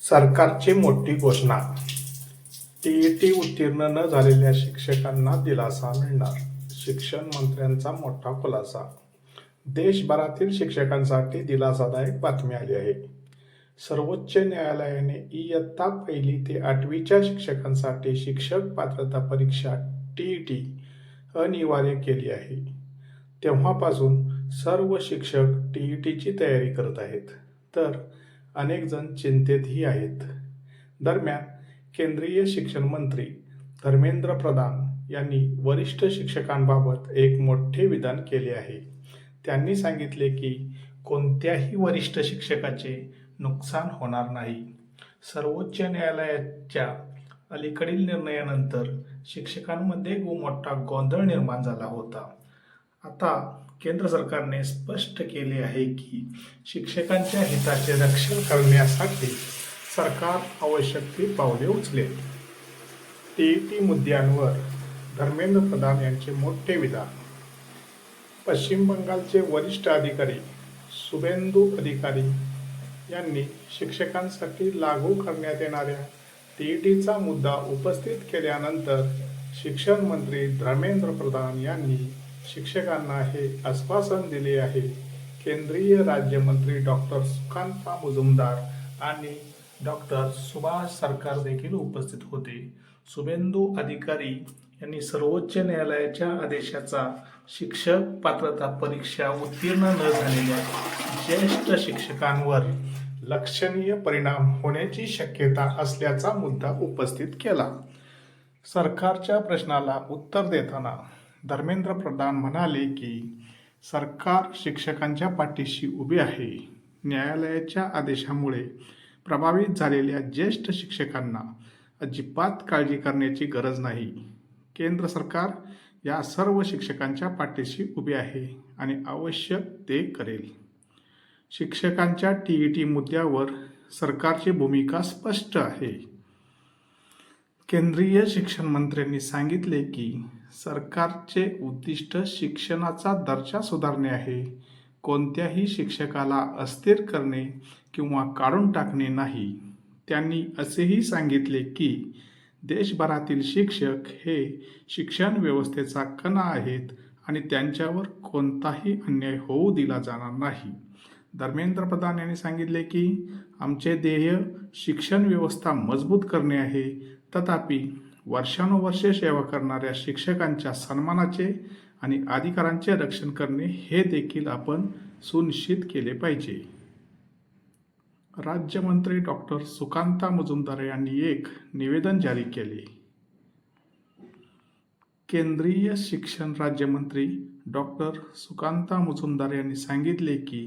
सरकारची मोठी घोषणा. टीईटी उत्तीर्ण न झालेल्या शिक्षकांना दिलासा मिळणार. शिक्षण मंत्र्यांचा मोठा खुलासा. देशभरातील शिक्षकांसाठी दिलासादायक बातमी आली आहे. सर्वोच्च न्यायालयाने इयत्ता 1ली ते 8वीच्या शिक्षकांसाठी शिक्षक पात्रता परीक्षा टीईटी अनिवार्य केली आहे. तेव्हापासून सर्व शिक्षक टीईटीची तयारी करत आहेत, तर अनेक जण चिंतेतही आहेत. दरम्यान केंद्रीय शिक्षण मंत्री धर्मेंद्र प्रधान यांनी वरिष्ठ शिक्षकांबाबत एक मोठे विधान केले आहे. त्यांनी सांगितले की कोणत्याही वरिष्ठ शिक्षकाचे नुकसान होणार नाही. सर्वोच्च न्यायालयाच्या अलीकडील निर्णयानंतर शिक्षकांमध्ये मोठा गोंधळ निर्माण झाला होता. आता केंद्र सरकारने स्पष्ट केले आहे की शिक्षकांच्या हिताचे रक्षण करण्यासाठी सरकार आवश्यक ती पावले उचलेल. टीईटी मुद्द्यांवर धर्मेंद्र प्रधान यांचे मोठे विधान. पश्चिम बंगालचे वरिष्ठ अधिकारी शुभेंदू अधिकारी यांनी शिक्षकांसाठी लागू करण्यात येणाऱ्या टीईटीचा मुद्दा उपस्थित केल्यानंतर शिक्षण मंत्री धर्मेंद्र प्रधान यांनी शिक्षकांना हे आश्वासन दिले आहे. केंद्रीय राज्यमंत्री डॉक्टर सुकांता मुजुमदार आणि डॉक्टर सुभाष सरकार देखील उपस्थित होते. शुभेंदू अधिकारी यांनी सर्वोच्च न्यायालयाच्या आदेशाचा शिक्षक पात्रता परीक्षा उत्तीर्ण न झालेल्या ज्येष्ठ शिक्षकांवर लक्षणीय परिणाम होण्याची शक्यता असल्याचा मुद्दा उपस्थित केला. सरकारच्या प्रश्नाला उत्तर देताना धर्मेंद्र प्रधान म्हणाले की सरकार शिक्षकांच्या पाठीशी उभे आहे. न्यायालयाच्या आदेशामुळे प्रभावित झालेल्या ज्येष्ठ शिक्षकांना अजिबात काळजी करण्याची गरज नाही. केंद्र सरकार या सर्व शिक्षकांच्या पाठीशी उभे आहे आणि आवश्यक ते करेल. शिक्षकांच्या टीईटी मुद्द्यावर सरकारची भूमिका स्पष्ट आहे. केंद्रीय शिक्षण मंत्र्यांनी सांगितले की सरकारचे उद्दिष्ट शिक्षणाचा दर्जा सुधारणे आहे. कोणत्याही शिक्षकाला अस्थिर करणे किंवा काढून टाकणे नाही. त्यांनी असेही सांगितले की देशभरातील शिक्षक हे शिक्षण व्यवस्थेचा कणा आहेत आणि त्यांच्यावर कोणताही अन्याय होऊ दिला जाणार नाही. धर्मेंद्र प्रधान यांनी सांगितले की आमचे ध्येय शिक्षण व्यवस्था मजबूत करणे आहे. तथापि वर्षानुवर्षे सेवा करणाऱ्या शिक्षकांच्या सन्मानाचे आणि अधिकारांचे रक्षण करणे हे देखील आपण सुनिश्चित केले पाहिजे. राज्यमंत्री डॉक्टर सुकांता मुजुमदार यांनी एक निवेदन जारी केले. केंद्रीय शिक्षण राज्यमंत्री डॉक्टर सुकांता मुजुमदार यांनी सांगितले की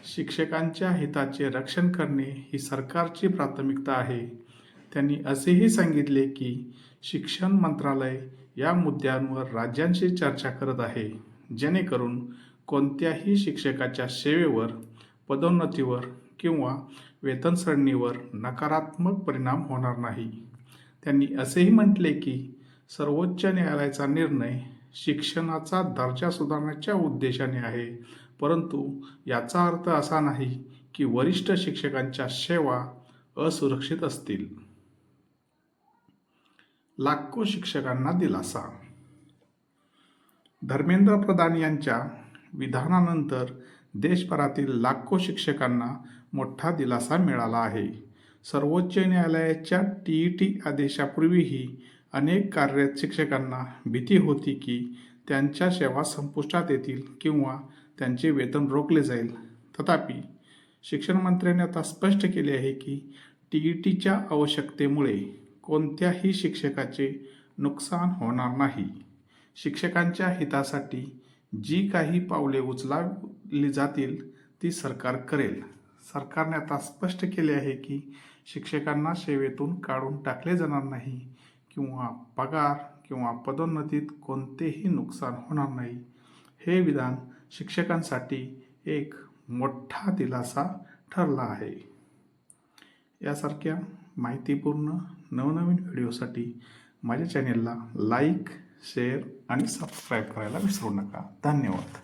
शिक्षकांच्या हिताचे रक्षण करणे ही सरकारची प्राथमिकता आहे. त्यांनी असेही सांगितले की शिक्षण मंत्रालय या मुद्द्यांवर राज्यांशी चर्चा करत आहे, जेणेकरून कोणत्याही शिक्षकाच्या सेवेवर, पदोन्नतीवर किंवा वेतन श्रेणीवर नकारात्मक परिणाम होणार नाही. त्यांनी असेही म्हटले की सर्वोच्च न्यायालयाचा निर्णय शिक्षणाचा दर्जा सुधारण्याच्या उद्देशाने आहे, परंतु याचा अर्थ असा नाही की वरिष्ठ शिक्षकांच्या सेवा असुरक्षित असतील. लाखो शिक्षकांना दिलासा. धर्मेंद्र प्रधान यांच्या विधानानंतर देशभरातील लाखो शिक्षकांना मोठा दिलासा मिळाला आहे. सर्वोच्च न्यायालयाच्या टीईटी आदेशापूर्वीही अनेक कार्यरत शिक्षकांना भीती होती की त्यांच्या सेवा संपुष्टात येतील किंवा त्यांचे वेतन रोखले जाईल. तथापि शिक्षण मंत्र्यांनी आता स्पष्ट केले आहे की टीईटीच्या आवश्यकतेमुळे कोणत्याही शिक्षकाचे नुकसान होणार नाही. शिक्षकांच्या हितासाठी जी काही पावले उचलली जातील ती सरकार करेल. सरकारने आता स्पष्ट केले आहे की शिक्षकांना सेवेतून काढून टाकले जाणार नाही किंवा पगार किंवा पदोन्नतीत कोणतेही नुकसान होणार नाही. हे विधान शिक्षकांसाठी एक मोठा दिलासा ठरला आहे. यासारख्या माहितीपूर्ण नवनवीन व्हिडिओसाठी माझ्या चॅनेलला लाईक, शेअर आणि सबस्क्राईब करायला विसरू नका. धन्यवाद.